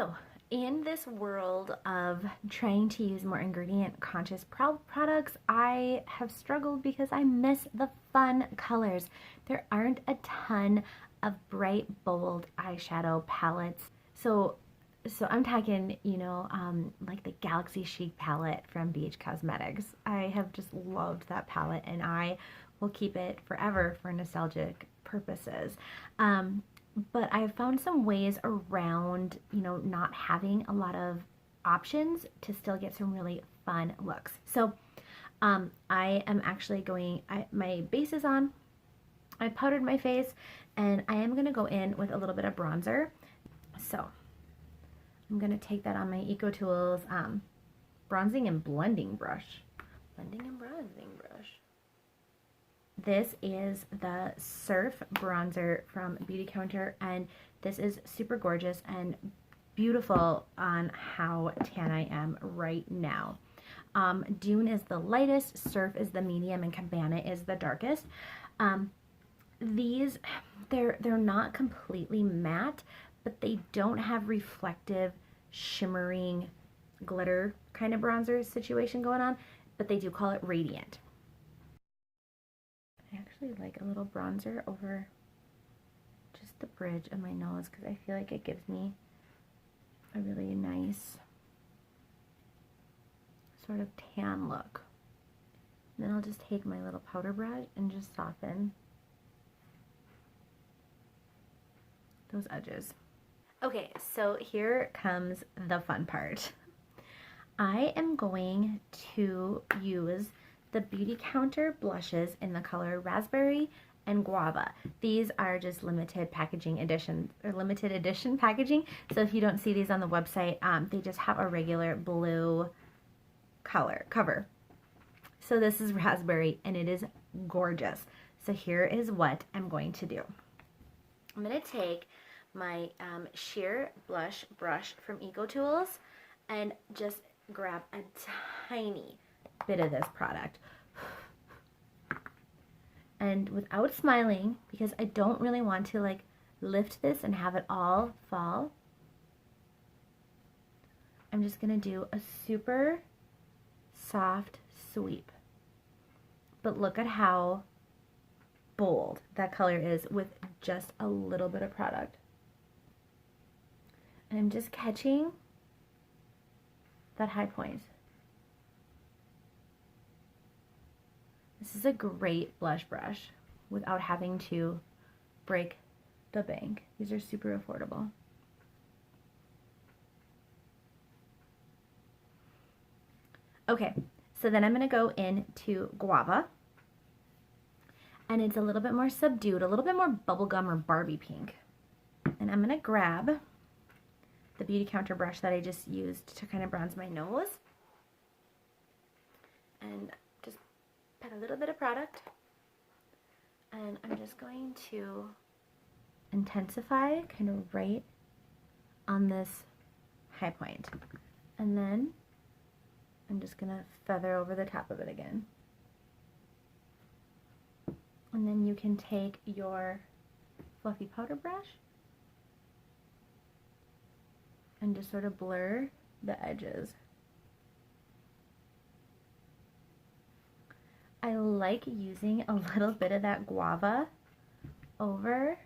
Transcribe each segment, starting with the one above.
So, in this world of trying to use more ingredient conscious products, I have struggled because I miss the fun colors. There aren't a ton of bright, bold eyeshadow palettes. So I'm talking, like the Galaxy Chic palette from BH Cosmetics. I have just loved that palette, and I will keep it forever for nostalgic purposes. But I've found some ways around, not having a lot of options to still get some really fun looks. So I am actually my base is on, I powdered my face, and I am going to go in with a little bit of bronzer. So I'm going to take that on my EcoTools bronzing and blending brush. Blending and bronzing brush. This is the Surf bronzer from Beautycounter, and this is super gorgeous and beautiful on how tan I am right now. Dune is the lightest, Surf is the medium, and Cabana is the darkest. These, they're not completely matte, but they don't have reflective, shimmering, glitter kind of bronzer situation going on, but they do call it radiant. I actually like a little bronzer over just the bridge of my nose because I feel like it gives me a really nice sort of tan look. And then I'll just take my little powder brush and just soften those edges. Okay, so here comes the fun part. I am going to use the Beautycounter blushes in the color Raspberry and Guava. These are just limited edition packaging. So if you don't see these on the website, they just have a regular blue cover. So this is Raspberry, and it is gorgeous. So here is what I'm going to do. I'm going to take my sheer blush brush from EcoTools and just grab a tiny bit of this product. And without smiling, because I don't really want to like lift this and have it all fall, I'm just going to do a super soft sweep. But look at how bold that color is with just a little bit of product. And I'm just catching that high point. This is a great blush brush without having to break the bank. These are super affordable. Okay, so then I'm going to go into Guava. And it's a little bit more subdued, a little bit more bubblegum or Barbie pink. And I'm going to grab the Beautycounter brush that I just used to kind of bronze my nose. And just put a little bit of product. And I'm just going to intensify kind of right on this high point. And then I'm just going to feather over the top of it again. And then you can take your fluffy powder brush and just sort of blur the edges. I like using a little bit of that Guava over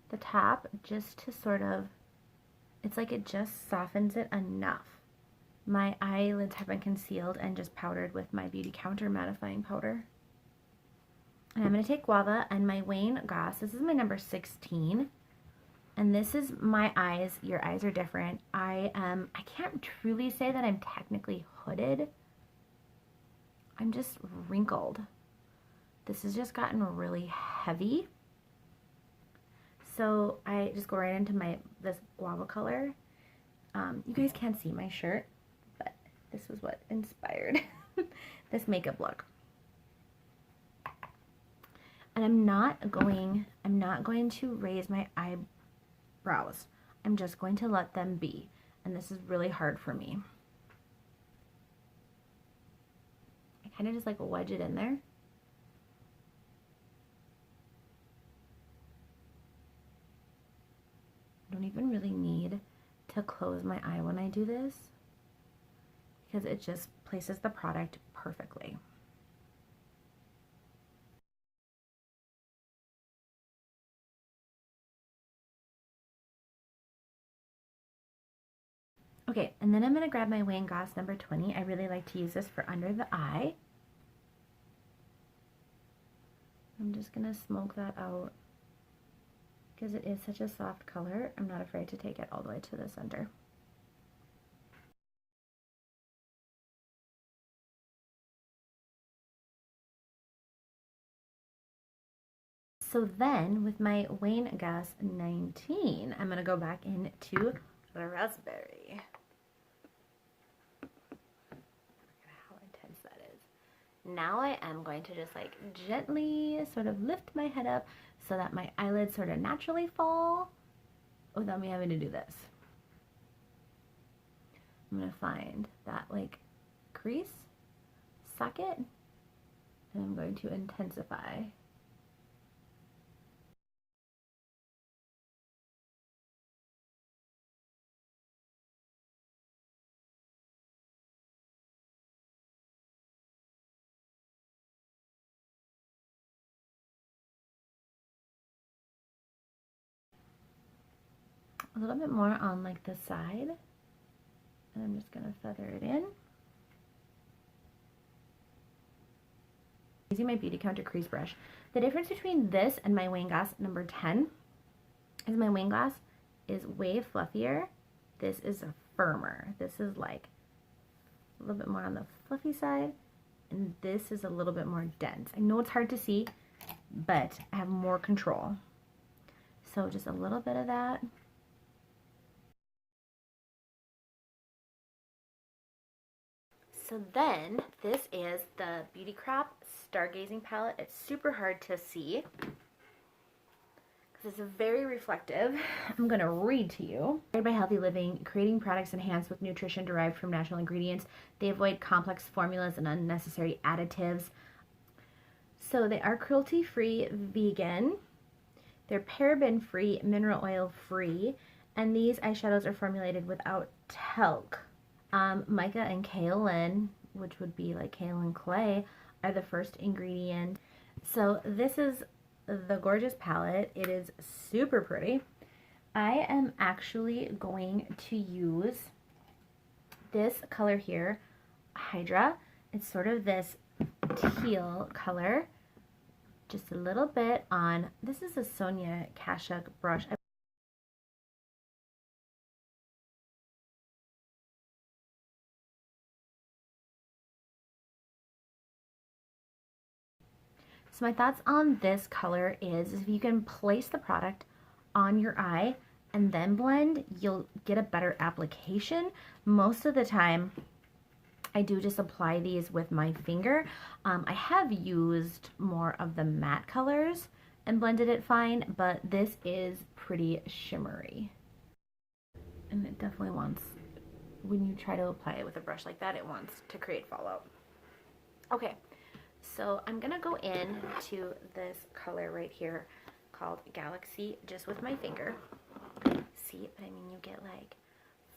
the top just to sort of, it's like it just softens it enough. My eyelids have been concealed and just powdered with my Beautycounter mattifying powder. And I'm going to take Guava and my Wayne Goss. This is my number 16. And this is my eyes. Your eyes are different. I can't truly say that I'm technically hooded. I'm just wrinkled. This has just gotten really heavy. So I just go right into this Guava color. You guys can't see my shirt, but this was what inspired this makeup look. And I'm not going to raise my eyebrows. I'm just going to let them be. And this is really hard for me. I kind of just like wedge it in there. I don't even really need to to close my eye when I do this because it just places the product perfectly. Okay, and then I'm going to grab my Wayne Goss number 20. I really like to use this for under the eye. I'm just going to smoke that out because it is such a soft color. I'm not afraid to take it all the way to the center. So then with my Wayne Goss 19, I'm going to go back into the raspberry. Now I am going to just like gently sort of lift my head up so that my eyelids sort of naturally fall without me having to do this. I'm going to find that like crease, socket, and I'm going to intensify. A little bit more on like the side, and I'm just going to feather it in. Using my Beautycounter crease brush. The difference between this and my Wayne Goss number 10 is my Wayne Goss is way fluffier. This is firmer. This is like a little bit more on the fluffy side, and this is a little bit more dense. I know it's hard to see, but I have more control. So just a little bit of that. So then this is the Beauty Crop Stargazing palette. It's super hard to see because it's very reflective. I'm going to read to you. Made by Healthy Living, creating products enhanced with nutrition derived from natural ingredients. They avoid complex formulas and unnecessary additives. So they are cruelty-free vegan. They're paraben-free, mineral oil-free, and these eyeshadows are formulated without talc. Mica and kaolin, which would be like kaolin clay, are the first ingredient. So this is the gorgeous palette. It is super pretty. I am actually going to use this color here, Hydra. It's sort of this teal color. Just a little bit on, this is a Sonia Kashuk brush. So my thoughts on this color is if you can place the product on your eye and then blend, you'll get a better application. Most of the time, I do just apply these with my finger. I have used more of the matte colors and blended it fine, but this is pretty shimmery. And it definitely wants, when you try to apply it with a brush like that, it wants to create fallout. Okay. So I'm going to go in to this color right here called Galaxy just with my finger. See, but I mean you get like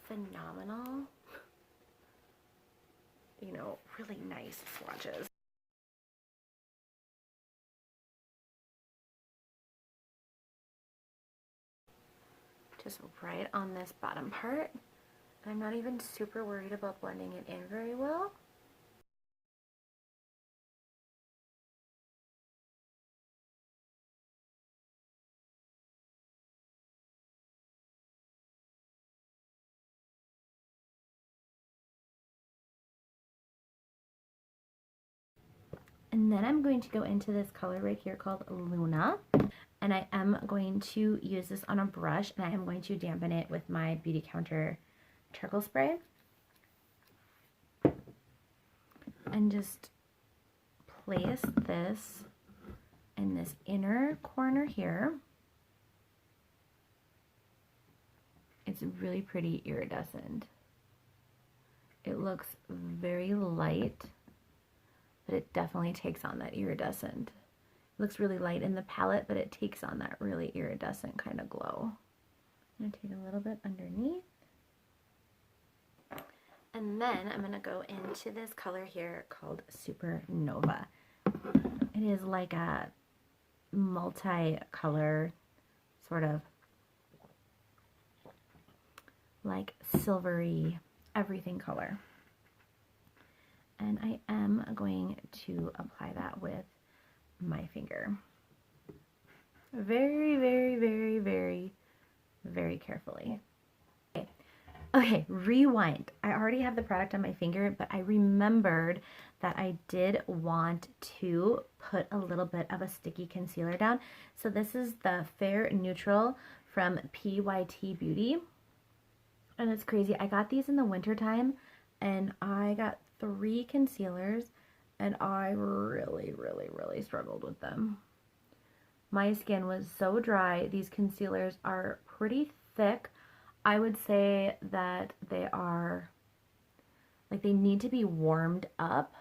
phenomenal, you know, really nice swatches. Just right on this bottom part. I'm not even super worried about blending it in very well. And then I'm going to go into this color right here called Luna. And I am going to use this on a brush, and I am going to dampen it with my Beautycounter charcoal spray. And just place this in this inner corner here. It's really pretty iridescent. It looks very light, but it definitely takes on that iridescent. It looks really light in the palette, but it takes on that really iridescent kind of glow. I'm going to take a little bit underneath. And then I'm going to go into this color here called Supernova. It is like a multi-color sort of like silvery everything color. And I am going to apply that with my finger. Very, very, very, very, very carefully. Okay, rewind. I already have the product on my finger, but I remembered that I did want to put a little bit of a sticky concealer down. So this is the Fair Neutral from PYT Beauty. And it's crazy. I got these in the winter time, and I got 3 concealers, and I really, really, really struggled with them. My skin was so dry. These concealers are pretty thick. I would say that they are, like, they need to be warmed up.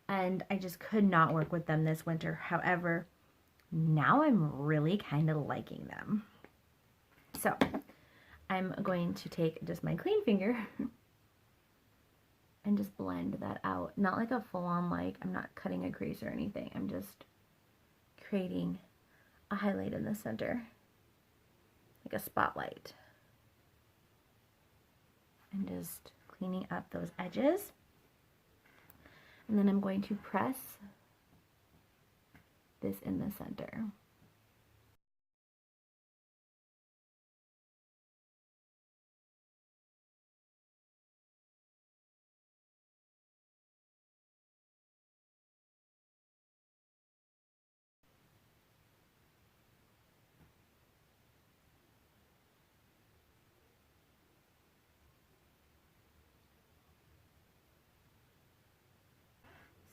And I just could not work with them this winter. However, now I'm really kind of liking them. So I'm going to take just my clean finger and just blend that out. Not like a full-on, like, I'm not cutting a crease or anything. I'm just creating a highlight in the center, like a spotlight. And just cleaning up those edges. And then I'm going to press this in the center.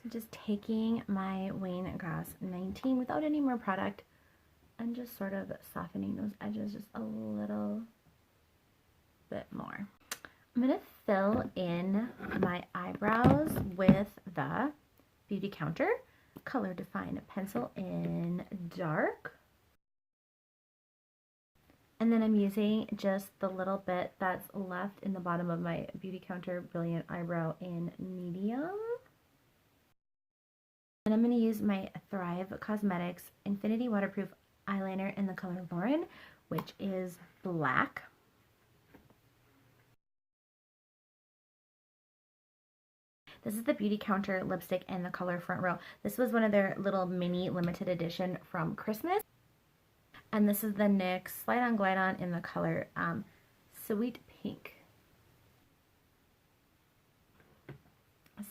So just taking my Wayne Goss 19 without any more product and just sort of softening those edges just a little bit more. I'm going to fill in my eyebrows with the Beautycounter Color Define Pencil in Dark. And then I'm using just the little bit that's left in the bottom of my Beautycounter Brilliant Eyebrow in Medium. And I'm going to use my Thrive Cosmetics Infinity Waterproof Eyeliner in the color Lauren, which is black. This is the Beautycounter lipstick in the color Front Row. This was one of their little mini limited edition from Christmas. And this is the NYX Slide On Glide On in the color Sweet Pink.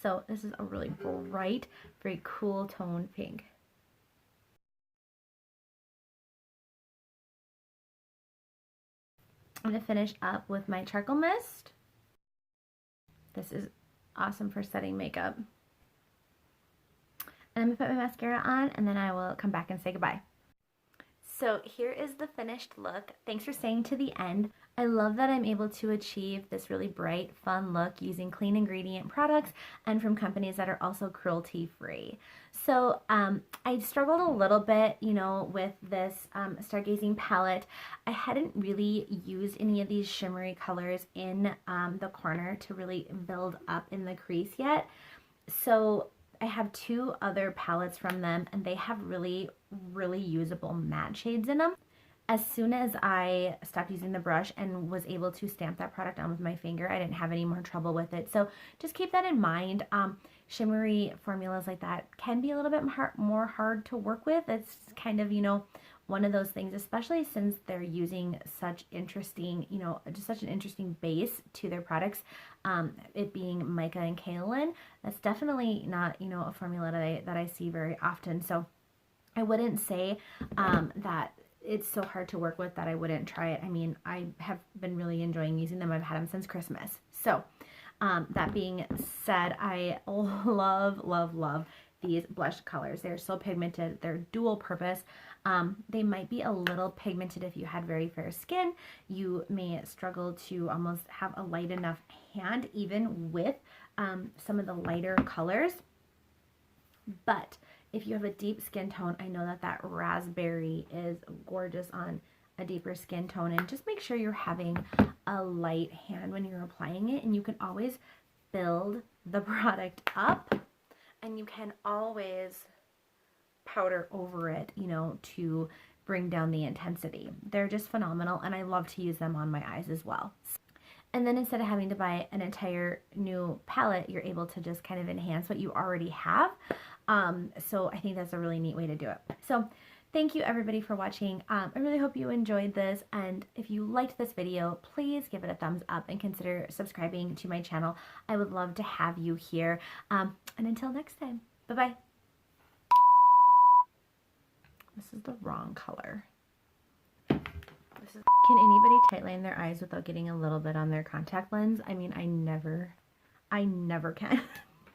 So this is a really bright, very cool tone pink. I'm going to finish up with my charcoal mist. This is awesome for setting makeup. And I'm going to put my mascara on, and then I will come back and say goodbye. So here is the finished look. Thanks for staying to the end. I love that I'm able to achieve this really bright, fun look using clean ingredient products and from companies that are also cruelty-free. So I struggled a little bit, you know, with this Stargazing palette. I hadn't really used any of these shimmery colors in the corner to really build up in the crease yet. So I have 2 other palettes from them, and they have really, really usable matte shades in them. As soon as I stopped using the brush and was able to stamp that product on with my finger, I didn't have any more trouble with it. So just keep that in mind. Shimmery formulas like that can be a little bit more hard to work with. It's kind of, you know, one of those things, especially since they're using such interesting, you know, just such an interesting base to their products, it being mica and kaolin. That's definitely not, you know, a formula that I see very often. So I wouldn't say that it's so hard to work with that I wouldn't try it. I mean, I have been really enjoying using them. I've had them since Christmas. So that being said, I love, love, love these blush colors. They're so pigmented. They're dual purpose. They might be a little pigmented if you had very fair skin. You may struggle to almost have a light enough hand even with some of the lighter colors. But if you have a deep skin tone, I know that that raspberry is gorgeous on a deeper skin tone. And just make sure you're having a light hand when you're applying it, and you can always build the product up, and you can always powder over it, you know, to bring down the intensity. They're just phenomenal, and I love to use them on my eyes as well. And then instead of having to buy an entire new palette, you're able to just kind of enhance what you already have. So I think that's a really neat way to do it. So thank you everybody for watching. I really hope you enjoyed this, and if you liked this video, please give it a thumbs up and consider subscribing to my channel. I would love to have you here. And until next time, bye-bye. This is the wrong color. Can anybody tightline their eyes without getting a little bit on their contact lens? I mean, I never can.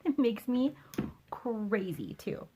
It makes me crazy too.